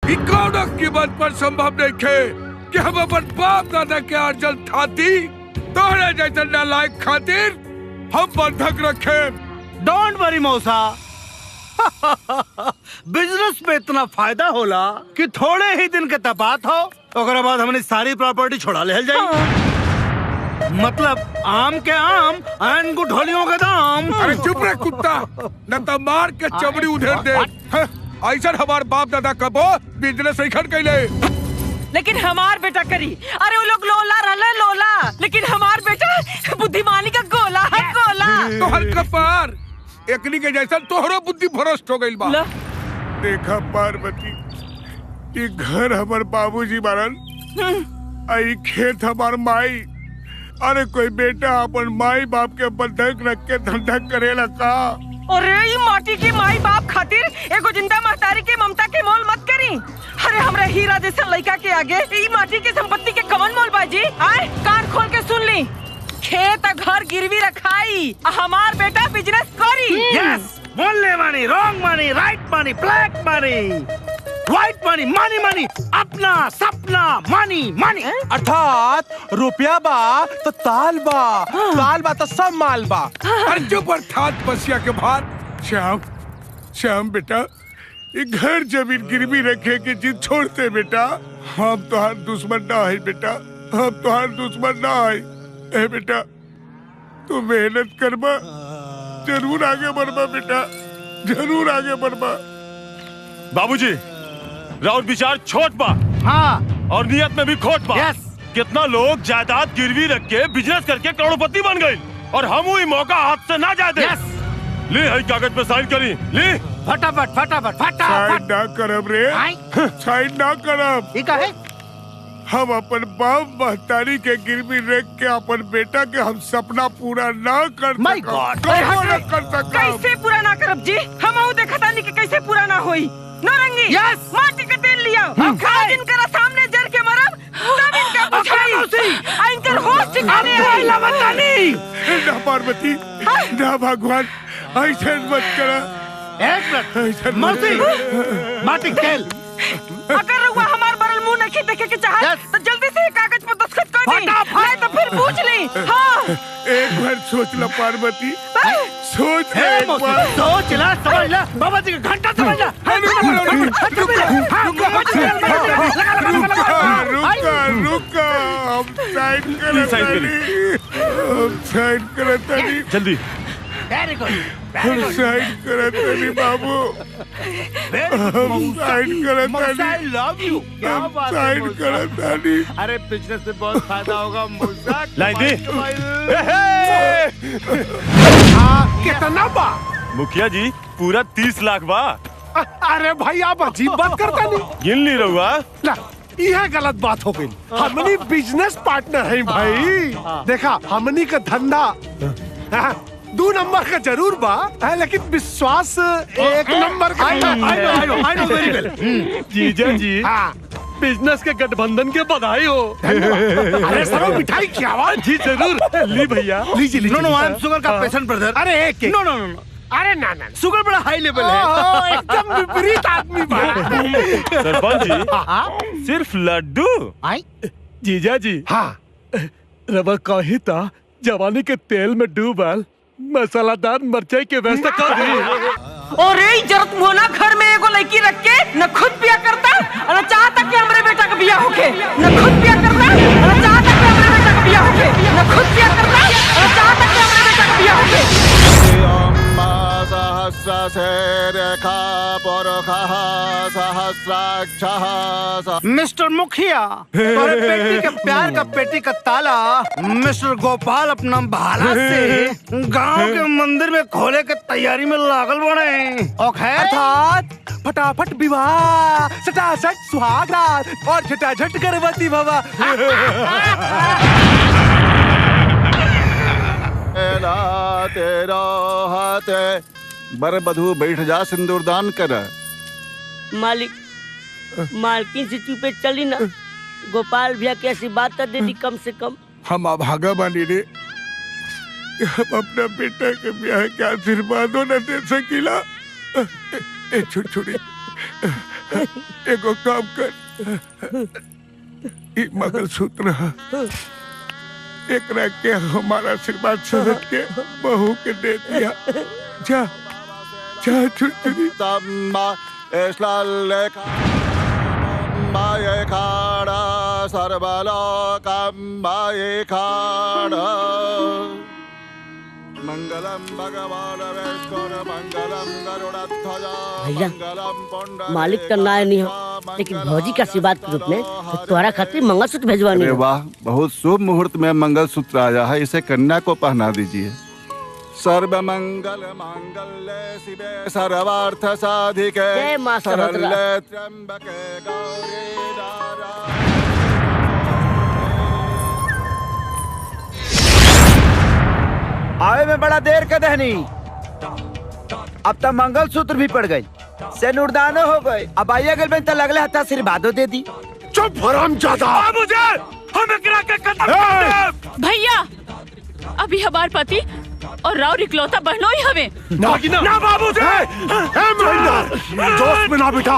कौनो कीमत पर संभव नहीं खे कि हम अपन बाप दादा के अर्जन थाती तोहरे जैसे नालायक खातिर हम बंधक रखे। डोंट वरी मौसा। बिजनेस में इतना फायदा होला कि थोड़े ही दिन के तपात हो ओकरा बाद हमने सारी प्रॉपर्टी छोड़ा ले जाए। मतलब आम के आम एंड गुठोलियों के दाम। अरे चुप रह कुत्ता, न तो मार के चमड़ी उधेड़ दे। ऐसा हमार बाप दादा कबो बिजनेस नहीं खड़ कैले, लेकिन हमार बेटा करी। अरे वो लोग लोला रहले लोला, लेकिन हमार बेटा बुद्धिमानी का गोला है गोला। तो हल्का पार एकनी के जैसा तोहरो बुद्धि भ्रष्ट हो गई बा। देखा पार्वती, ये घर हमार बाबूजी बारन, आई खेत हमार माई। अरे कोई बेटा अपन माई बाप के बंधक रख के धंधा करेला का? अरे ये माटी के माई बाप खातिर एगो जिंदा महतारी के ममता के मोल मत करी। अरे हमरा हीरा जैसा लड़का के आगे ये माटी के संपत्ति के कवन मोल बाजी? आए कान खोल के सुन ली, खेत घर गिरवी रखाई, हमार बेटा बिजनेस करी। यस, बोलने मानी, रॉन्ग मानी, राइट मानी, ब्लैक मानी, व्हाइट मानी, मानी मानी, अपना सपना मानी मानी। अर्थात रुपया बा तो ताल बा, ताल बा तो सब माल बा। अर्जो पर थात बसिया के भात। श्याम, श्याम बेटा, ये घर जमीन गिरवी रखे के जिद छोड़ते बेटा। हम तोहार दुश्मन ना है बेटा, हम तोहार दुश्मन ना है। ए बेटा, तू मेहनत करबा, जरूर आगे बढ़बा बेटा, जरूर आगे बढ़बा। बाबूजी, राउर विचार छोट बा। हाँ, और नियत में भी खोट बा। यस। कितना लोग जायदाद गिरवी रख के बिजनेस करके करोड़पति बन गए और हम वही मौका हाथ से ना जाते। यस। ली है कागज पे साइन करी, ली। फटाफट फटाफट साइन फटाफट। ना करब रे, साइन ना करब। ठीक है। हम अपन बाप महतारी के गिरवी रख के अपन बेटा के हम सपना पूरा ना कर My सकब। God! कबो ना कर सकब। कैसे पूरा ना करब जी? हम देखा तानी कि कैसे पूरा ना होई। नौरंगी, Yes! माटी के तेल लिया, खाए इनकर सामने जर के मरब, तब इनका बुझाई। आ इनकर होश ठिकाने आई। ना पार्वती, ना भगवान, ऐसे मत करा। एक मिनट, मौसी, माटी खेल। अगर वो हमार बरल मुंह नहीं देखे के चाहत, Yes! तो जल्दी से कागज पर दस्तखत कर दी, फटाफट। नहीं तो फिर पूछ ली। हाँ, एक बार सोच ला पार्वती, सोच ले एक बार। सोच ला, समझ ला, बाबा जी का घंटा समझ ला। रुका, हम साइन करतानी, हम साइन करतानी, जल्दी। वेरी गुड, हम साइन करतानी बाबू, हम साइन करतानी, लव यू। हम साइन करतानी। अरे बिजनेस में बहुत फायदा होगा मुझे। लाइन दे। कितना बा? मुखिया जी, पूरा 30 लाख बा। अरे भाई आप अजीब बात करता नहीं। गिन ली रहुआ। ला, यह गलत बात हो गई। हमनी बिजनेस पार्टनर है भाई। देखा, हमनी का धंधा 2 नंबर का जरूर बा, लेकिन विश्वास 1 नंबर का। I know very well. जीजा जी, बिजनेस के गठबंधन के बधाई हो। अरे सरो मिठाई की आवाज। जी जरूर, ली भैया। लीजिए लीजिए। No, I am शुगर का पेशेंट ब्रदर। अरे एक एक। No. अरे ना शुगर बड़ा हाई लेवल है। एकदम विपरीत आदमी बा। सरपंच जी, सिर्फ लड्डू। जीजा जी, हाँ, रबर कही था जवानी के तेल में डूबल मसालादार मिर्चाई के व्यवस्था कर दी। और ये जरूरत मोना घर में एगो लड़की रख के न खुद पिया करता और न चाहता कि हमारे बेटा का बियाह होके। न खुद पिया करता और न चाहता कि हमारे बेटा का बियाह होके। न खुद पिया करता और न चाहता कि हमारे बेटा का बियाह होके। मिस्टर मुखिया, तुम्हारे बेटी के प्यार का पेटी का ताला मिस्टर गोपाल अपना भाला से गांव के मंदिर में खोले के तैयारी में लागल बने। अर्थात फटाफट विवाह, सटासट सुहागरात और झटाझट गर्भवती भवा। तेरा हाथ बर बधू बैठ जा, सिंदूरदान कर। मालिक, मालकिन से चुपे चली ना, गोपाल भैया की ऐसी बात दे दी कम से कम। हम अभागा बानी रे, हम अपना बेटा के ब्याह के आशीर्वादों न दे सकीला। छोड़ी एगो काम कर, ई मंगलसूत्र है, एकरा के हमारा आशीर्वाद समझ के बहू के दे दिया। जा जा छुटरी। तम्मा एश्लालेखाम्बाये खाड़ा सर्वलोकम्बाये खाड़ा मंगलम भगवान विष्णु मंगलम गरुड़ध्वजा भैया, मंगलम पुंडरीकाक्ष। मालिक का नाय नहीं हो, लेकिन भौजी का आशीर्वाद के रूप में तो तुम्हारा खातिर मंगलसूत्र भेजवानी अरे हो। वाह, बहुत शुभ मुहूर्त में मंगलसूत्र आया है, इसे कन्या को पहना दीजिए। सर्व मंगल मांगल्ये शिवे सर्वार्थ साधिके जय मां सुभद्रा। शरण्ये त्र्यंबके गौरी नारायणी। आवे में बड़ा देर का दहनी, अब तक मंगलसूत्र भी पड़ गई, सेनुरदानो हो गए, अब आइए गल तो लगले हथा आशीर्वादो दे दी। चुप हरामजादा। मुझे हमें गिरा के खत्म कर दे। भैया, अभी हमार पति और राव इकलौता बहनों ही हमें। ना बाबूजी। महेंद्र, जोश में ना बेटा,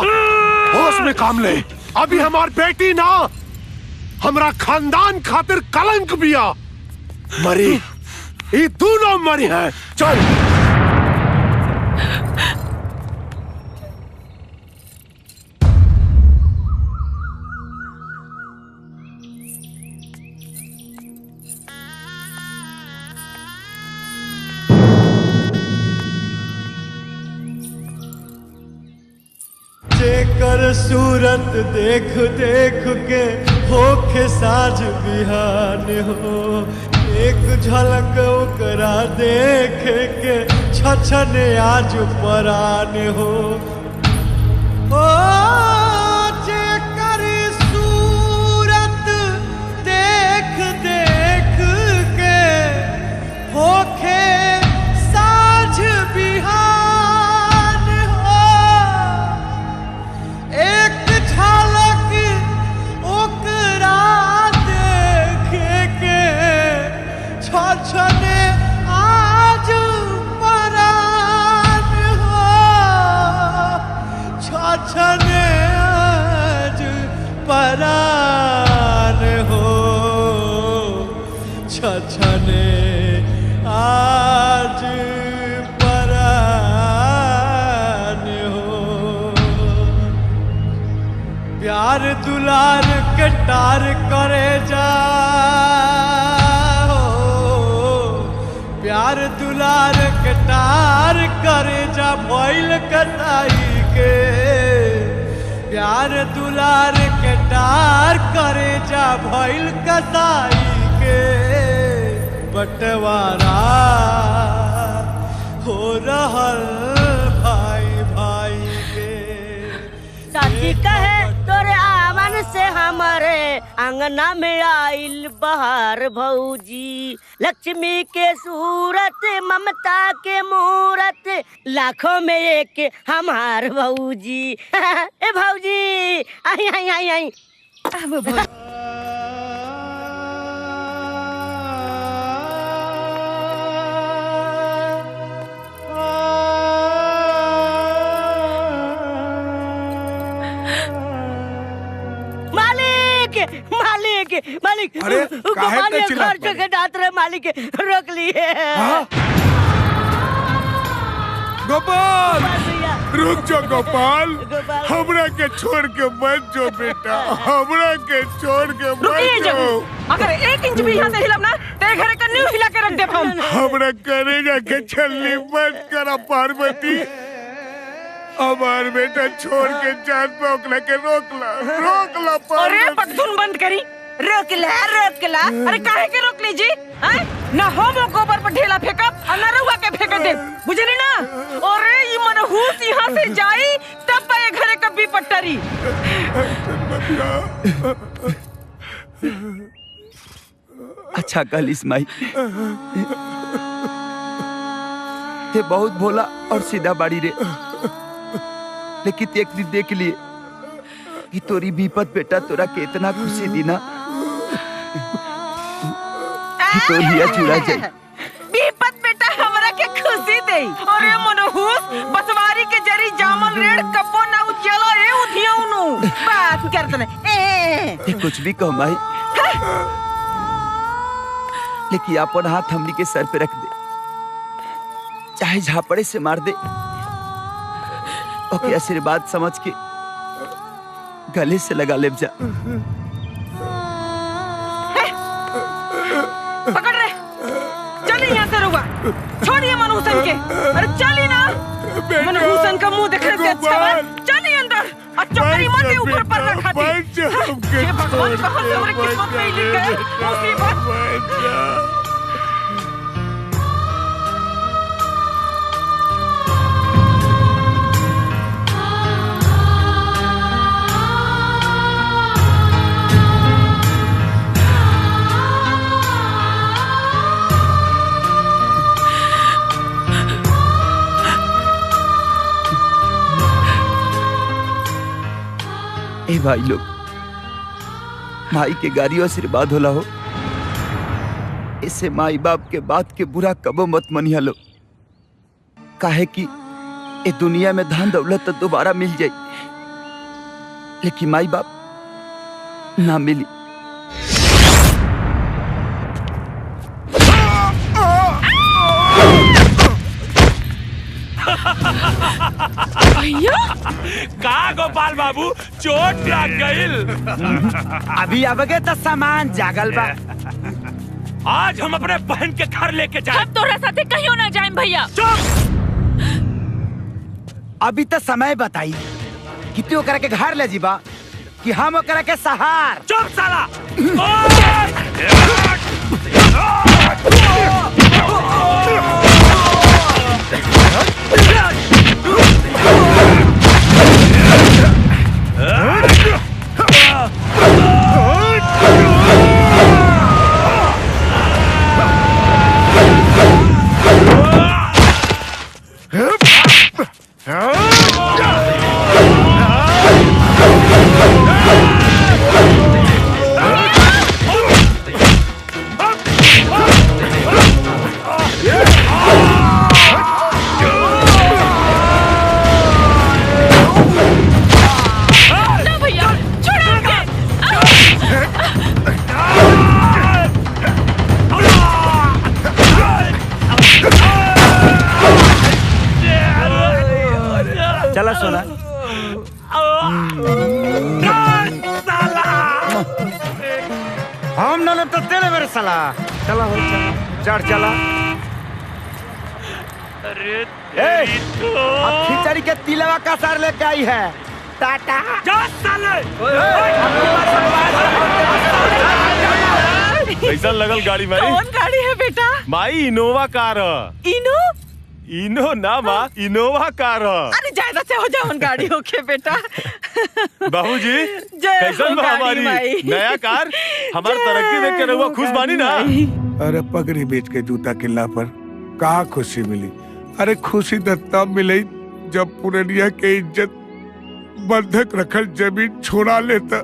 होश में काम ले। अभी हमार बेटी ना, हमरा खानदान खातिर कलंक बिया। मरी, ये दोनों मरी हैं। चल। जेकर सूरत देख देख के होखे साझ बिहान हो, एक झलक ओकरा देख के छछने आज परान हो। ओ जेकर सूरत देख देख के होखे साझ बिहान हो, एक झलक ओकरा देख के छछने आज परान हो, छछने आज परान हो, छछने आज परान हो। प्यार दुलार के टार करे जा हो, प्यार दुलार के टार करे जा भइल कसाई के, प्यार दुलार के टार करे जा भइल कसाई के। बंटवारा हो रहल भाई भाई के। साथी कहे तोरे आवन से हमारे अंगना में आइल बहार भौजी, लक्ष्मी के सूरत ममता के मूरत, लाखों में एक हमार भौजी। ए भौजी, आई आई आई आई। मालिक मालिक, अरे, काहे पे चिल्लात घर के डांट रहे मालिक, रोक लिए। गोपाल, भैया, रुक जाओ गोपाल, गोपाल। हमरा के छोड़ के मत जो बेटा, हमरा के छोड़ के मत रुकिए जो। जगू, अगर 1 इंच भी यहाँ से हिलब ना, तेरे घर का नींव हिला के रख दे हम। हमरा करे जाके छलनी मत करा पार्वती। हमार बेटा छोड़ के जान पे ओकला के रोकला अरे पार्वती। पटधुन बंद करी, रोक ला। अरे काहे के रोक लीजी? ना हम गोबर पर ढेला फेंकब और ना रउआ के फेंक दे, बुझली ना? अरे ये मनहूस यहाँ से जाई तब पाए घरे कभी पट्टरी। अच्छा कलिस माई, ते बहुत भोला और सीधा बाड़ी रे, लेकिन एक दिन देख लिए कि तोरी विपत बेटा तोरा के इतना खुशी दी ना कि तो लिया चुरा जाए। विपत बेटा हमरा के खुशी दे। अरे मनहूस, बसवारी के जरी जामल रेड़ कपो ना उचला ए उधिया करत नहीं। कुछ भी कहो माई, लेकिन अपन हाथ हमनी के सर पे रख दे, चाहे झापड़े से मार दे, ओके आशीर्वाद समझ के गले से लगा ले जा। पकड़ रहे, चलिए यहाँ से रुआ, छोड़िए मनहूसन के। अरे चलिए ना, मनहूसन का मुंह देखने से अच्छा है चलिए अंदर। चौकरी मत ही ऊपर पर रखा थी। हे भगवान, कहाँ से हमारे किस्मत में ही लिख गए मुसीबत। ए भाई लोग, माई के गारियों आशीर्वाद होला हो, इससे माई बाप के बात के बुरा कबो मत मनिया लो, काहे कि ए दुनिया में धन दौलत तो दोबारा मिल जाई, लेकिन माई बाप ना मिली। भैया का गोपाल बाबू चोट लग गईल। अभी अबगे तो सामान जागल बा। आज हम अपने बहन के घर लेके जाए। हम तोरा साथे कहियो ना जाएं भैया। चुप। अभी तो समय बताई कि तू ओकरा के घर ले जीबा कि हम ओकरा के सहार। चुप साला। चला सोना। हम न तो तेरे मेरे साला। चला हो चढ़ चला। अरे अब खिचड़ी के तिलवा का सार लेके आई है। टाटा जा साले। कैसा लगल गाड़ी माई? कौन गाड़ी है बेटा? माई इनोवा कार। इनो? इनो ना माँ, इनोवा कार। अरे ज्यादा से हो जाओ गाड़ी होके बेटा। बाबूजी कैसन बा हमारी नया कार? हमारी तरक्की देख के रहुआ खुश बानी ना? अरे पगड़ी बेच के जूता किला पर कहाँ खुशी मिली? अरे खुशी तो तब मिली जब पुरनिया के इज्जत बंधक रखल जमीन छोड़ा लेता।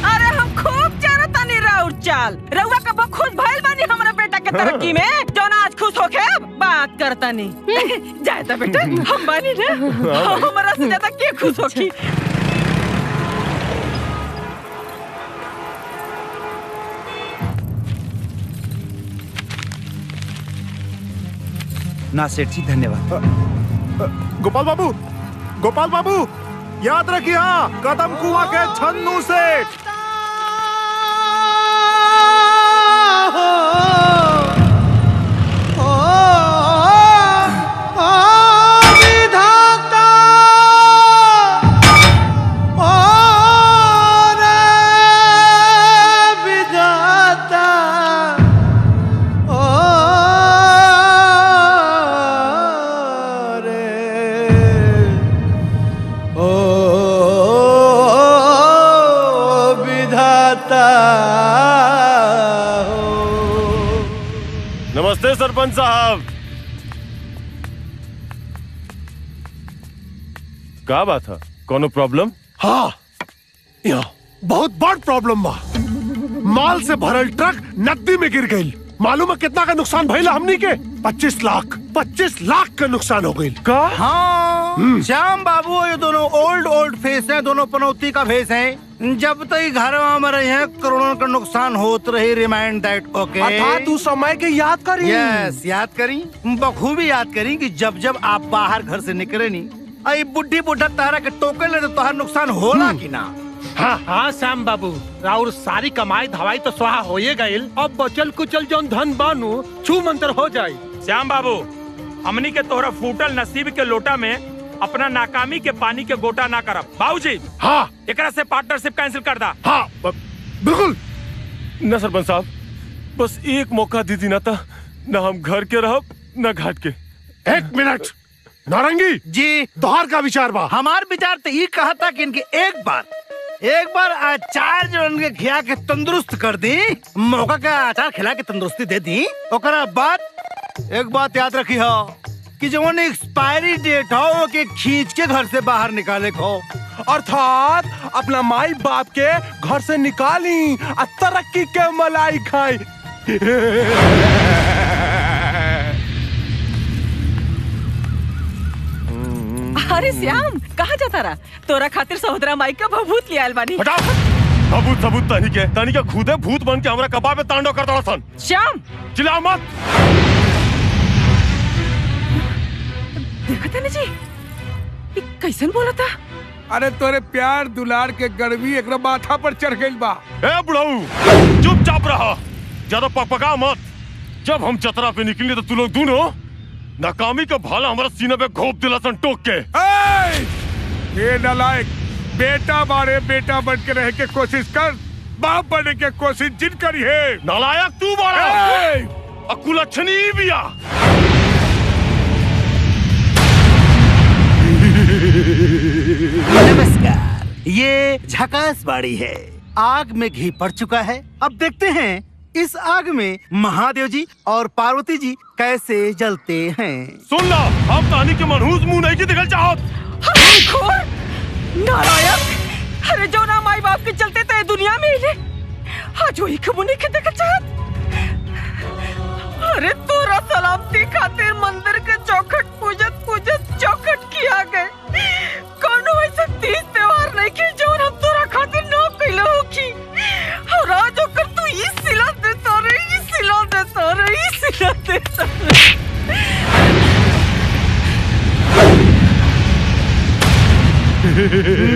अरे हम खूब जानता नहीं राउर चाल। रउआ कब खुश भइल बानी हमरा बेटा के तरक्की में? जो ना आज खुश होके बात करता नहीं। जाता बेटा, हम बानी ना, हमरा से ज्यादा के खुश होकी? ना सेठ जी धन्यवाद। गोपाल बाबू, गोपाल बाबू याद रखिए, कदम कुआं के छन्नू सेठ। नमस्ते सरपंच साहब। क्या बात है? कोनो प्रॉब्लम? हाँ, यहाँ बहुत बड़ प्रॉब्लम बा। माल से भरल ट्रक नदी में गिर गई। मालूम है कितना का नुकसान भइला हमनी के? 25 लाख का नुकसान हो गई। हाँ श्याम बाबू ये दोनों ओल्ड फेस हैं, दोनों पनौती का फेस हैं। जब तक घर में रहे हैं करोड़ों का नुकसान होत रहे। रिमाइंड दैट ओके। अर्थात तू समय के याद करी। यस याद करी, बखूबी याद करी कि जब जब आप बाहर घर से निकले नी आई बुढ़ी बुढ़ा तारा के टोके ले तो तोहर नुकसान होला कि ना। हाँ हाँ श्याम बाबू, राउर सारी कमाई धवाई तो स्वाहा होए गईल। अब बचल कुचल जौन धन बानू छू मंतर हो जाई। श्याम बाबू, हमनी के तोहरा फूटल नसीब के लोटा में अपना नाकामी के पानी के गोटा ना करब। बाबूजी हाँ एकरा से पार्टनरशिप कैंसिल कर दा। हाँ बिल्कुल न सरपंच साहब, बस एक मौका दीदी ना था, न हम घर के रहब न घाट के। एक मिनट नारंगी जी, तोहार का विचार बा। हमार विचार तो ये कहा था कि इनके एक बार अचार जो उनके खिला के तंदुरुस्त कर दी, मौका का अचार खिला के तंदुरुस्ती दे दी। ओकरा बाद एक बात याद रखी हो कि जो एक्सपायरी डेट हो के खींच के घर से बाहर निकाले को। अर्थात अपना माई बाप के घर से निकाली और तरक्की के मलाई खाई। अरे श्याम कहाँ जाता रहा? तोरा खातिर सहोदरा माई का भभूत ले आयल बानी। सबूत सबूत तनी के खुदे भूत बन के हमरा कबाब में तांडव करता सन। श्याम चिल्ला मत। देखा था जी ये कैसन बोला था? अरे तोरे प्यार दुलार के गर्मी एक माथा पर चढ़ गई बा। ए बुढ़ाऊ चुपचाप रहा, ज्यादा पकपका मत। जब हम चतरा पे निकले तो तू लोग दोनों नाकामी का भाला हमारा सीने पे घोप दिला सन टोक के। ये नालायक, बेटा बारे बेटा बन के रह के कोशिश कर, बाप बनने के कोशिश जिन करी है। नालायक तू बारा, अकुल अच्छनी बिया। नमस्कार, ये झकास बाड़ी है। आग में घी पड़ चुका है। अब देखते हैं इस आग में महादेव जी और पार्वती जी कैसे जलते हैं। सुन ला, हम कहानी के मनहूस मुंह नहीं की दिखल चाहत। नारायण, अरे जो ना माई बाप के चलते थे दुनिया में हिले, आज वही खबुनी के देखल चाहत। अरे तोरा सलामती खातिर मंदिर के चौखट पूजत चौखट किया गए। कौनो ऐसा तीज त्योहार नहीं की जो हम तोरा खातिर ना कइले हो की। और आज ओकर तू ई सिला देता रे, ई सिला देता रे, ई सिला देता रे।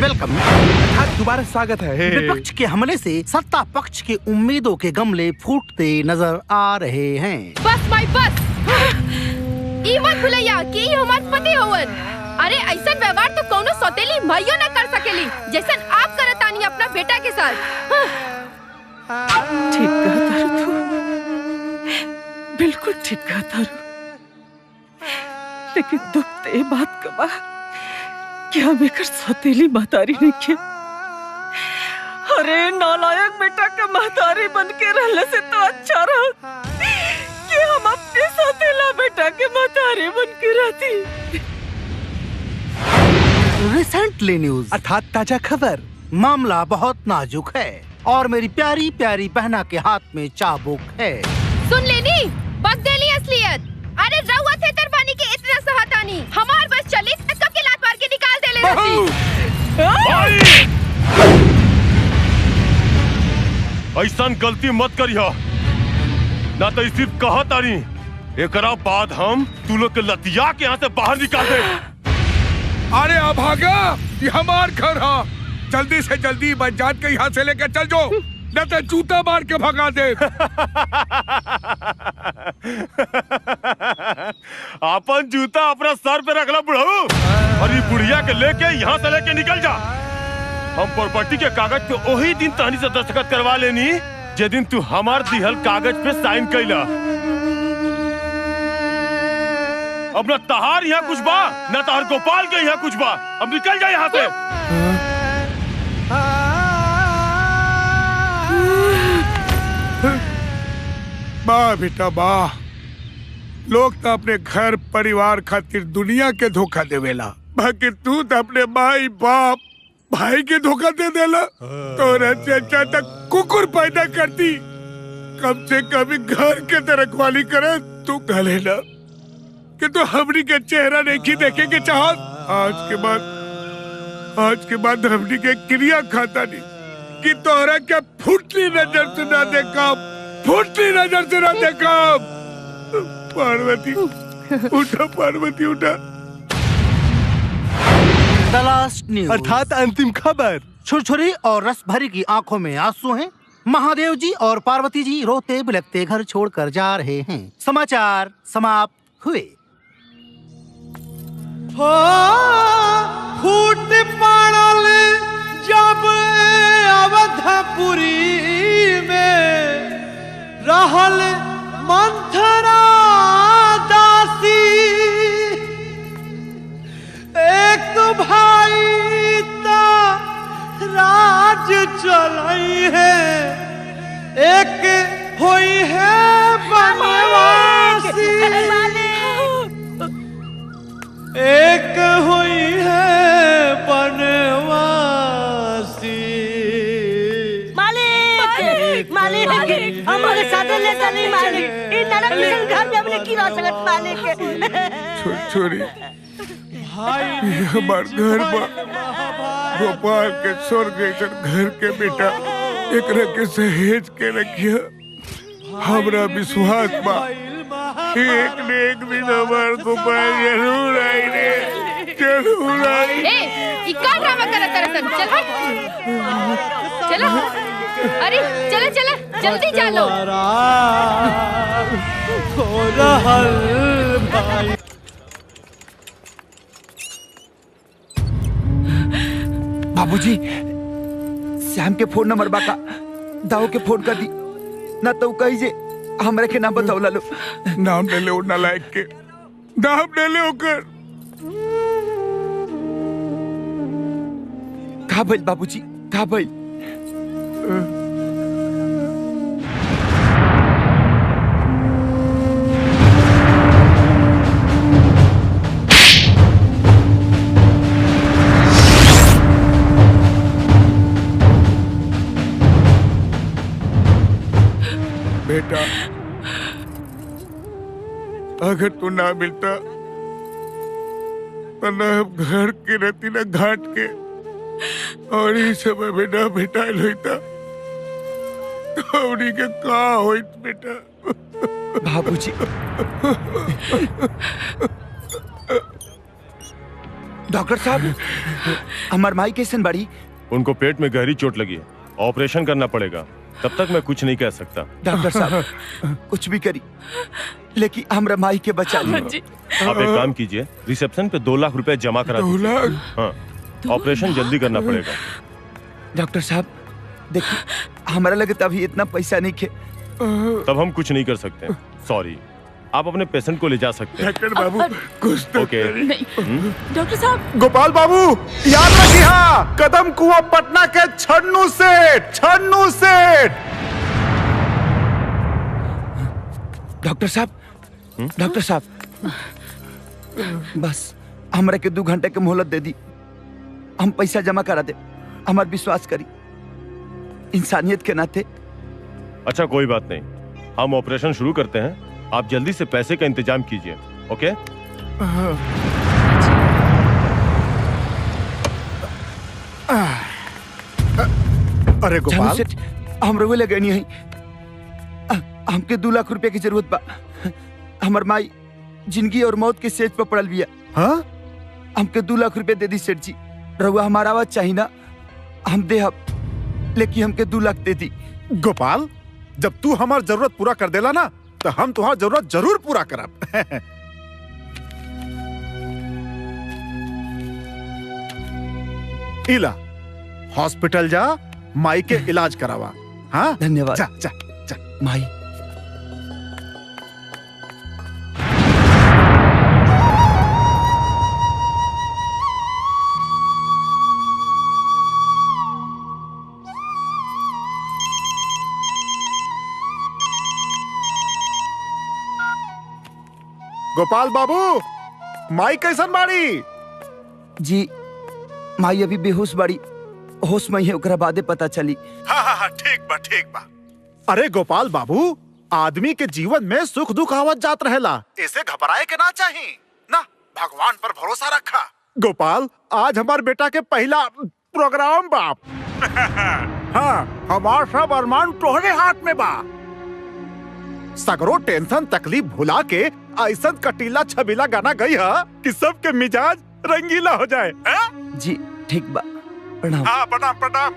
वेलकम। दोबारा स्वागत है। विपक्ष के हमले से सत्ता पक्ष के उम्मीदों के गमले फूटते नजर आ रहे हैं। बस माई बस, ई मत भुलैया कि ई हमार पति होवन। अरे ऐसा व्यवहार तो कोनो सौतेली माइयो न कर सकेली जैसन आप करतानी अपना बेटा के साथ। ठीक कहता तू, बिल्कुल ठीक कहता। लेकिन दुख तो ये बात का बा कि हम एक सौतेली महतारी नहीं किया। अरे नालायक बेटा का महतारी बन के रहने से तो अच्छा रहा कि हम अपने सौतेला बेटा के महतारी बन के रहती। रिसेंटली न्यूज अर्थात ताजा खबर। मामला बहुत नाजुक है और मेरी प्यारी प्यारी बहना के हाथ में चाबुक है। सुन लेनी, बक देली असलियत। अरे रउआ थे तरफानी के इतना सहतानी, हमार बस चली कब के लात मार के निकाल दे ले रहती। ऐसा गलती मत करियो, ना तो सिर्फ कहा तारी। एकरा बाद हम तू लोग के लतिया के यहाँ से बाहर निकाल दे। अरे अभागा, ये हमार घर है। जल्दी से जल्दी बजात के यहाँ से लेकर चल जाओ, न तो जूता मार के भगा दे। अपन जूता अपना सर पे रखला बुढ़ऊ, और ये बुढ़िया के लेके यहाँ से लेके निकल जा। हम प्रॉपर्टी के कागज पे वही दिन तहनी से दस्तखत करवा लेनी जे दिन तू हमार दिहल कागज पे साइन कैला। अब न तहार यहाँ कुछ बा, न तहार गोपाल के यहाँ कुछ बा। अब निकल जा यहाँ से। वाह बेटा वाह, लोग तो अपने घर परिवार खातिर दुनिया के धोखा देवेला, बाकी तू तो अपने माई बाप भाई के धोखा दे देला। तोरा चाचा तक कुकुर पैदा करती, कम से कम घर के तो रखवाली करे। तू कहले ना कि तू हमरी के चेहरा नहीं देखे के चाहत। आज के बाद हमनी के क्रिया खाता नहीं कि तोहरा क्या फुटली नजर से ना देखा, फुटली नजर से ना देखा। पार्वती उठा, पार्वती उठा। द लास्ट न्यूज अर्थात अंतिम खबर। छुरछुरी और रस भरी की आंखों में आंसू हैं। महादेव जी और पार्वती जी रोते बिलखते घर छोड़कर जा रहे हैं। समाचार समाप्त हुए। हो फूट पड़ल जब अवधपुरी में रहल मंथरा दासी, एक भाई ता राज चलाई है, एक हुई है बनवासी, एक हुई है बनवासी। मालिक मालिक हमारे साथ लेता नहीं मालिक। इन नरक निकल घर में अपने की रह सकत मालिक। छोरी ये हमार घर बा, गोपाल के स्वर्ग जैसन घर के बेटा, एकरा के सहेज के रखिया। हमरा विश्वास बा एक न एक दिन हमार गोपाल जरूर आई रे, जरूर आई। ए, इका ड्रामा करत तरसन, चल हट। चलो, अरे चलो चलो, जल्दी चलो। हो रहल भाई। बाबूजी, श्याम के फोन नंबर बाका दाऊ के फोन कर दी ना, तो कही जे हमरा के नाम बताओ लो। नाम ले ले उड़ना लायक के, नाम ले ले ओकर। का भइल बाबूजी, का भइल? बेटा अगर तू ना मिलता तो न हम घर के रहती न घाट के, और इस समय में ना भेटाइल होता तो उन्हीं के का होइत बेटा। बाबूजी, डॉक्टर साहब हमार माई कैसन बाड़ी? उनको पेट में गहरी चोट लगी है, ऑपरेशन करना पड़ेगा। तब तक मैं कुछ नहीं कह सकता। डॉक्टर साहब कुछ भी करी, लेकिन हमरा माई के बचा ली। आप एक काम कीजिए, रिसेप्शन पे 2 लाख रुपए जमा करा दीजिए। हाँ, ऑपरेशन जल्दी करना पड़ेगा। डॉक्टर साहब देखिए, हमारा लगे अभी इतना पैसा नहीं खे, तब हम कुछ नहीं कर सकते। सॉरी, आप अपने पेशेंट को ले जा सकते हैं। डॉक्टर बाबू कुछ तो ओके। डॉक्टर साहब। गोपाल बाबू याद रखिए, कदम कुआं पटना के छन्नू सेठ, छन्नू सेठ। डॉक्टर साहब, डॉक्टर साहब बस हमरा के 2 घंटे के मोहलत दे दी, हम पैसा जमा करा दे। हमार विश्वास करी, इंसानियत के नाते। अच्छा कोई बात नहीं, हम ऑपरेशन शुरू करते हैं। आप जल्दी से पैसे का इंतजाम कीजिए। ओके? अरे गोपाल, हम रोवे लगे नहीं है, हमके 2 लाख रुपए की जरूरत बा। हमर माई जिंदगी और मौत के सेज पर पड़ल बिया। हाँ? हमके 2 लाख रुपए दे दी सेठ जी। रहुआ हमारा आवाज चाहिए ना, हम दे हम, लेकिन हमके 2 लाख दे दी। गोपाल, जब तू हमार जरूरत पूरा कर देला ना, तो हम तुम्हार जरूरत जरूर पूरा करब। इला हॉस्पिटल जा, माई के इलाज करावा। हाँ धन्यवाद। जा जा जा। माई गोपाल बाबू, माई कैसन बाड़ी? जी माई अभी बेहोश बाड़ी, होश में ही ओकरा बादे पता चली। हाँ, ठीक बा, ठीक बा। अरे गोपाल बाबू, आदमी के जीवन में सुख दुख आवत जात रहेला, इसे घबराए के ना चाहिए ना। भगवान पर भरोसा रखा। गोपाल, आज हमार बेटा के पहला प्रोग्राम बाप। हाँ, हमार सब अरमान तोहरे हाथ में बा। सगरो टेंशन तकलीफ भुला के ऐसा कटीला छबीला गाना गई है कि सबके मिजाज रंगीला हो जाए। जी ठीक बा, प्रणाम। हाँ, प्रणाम प्रणाम।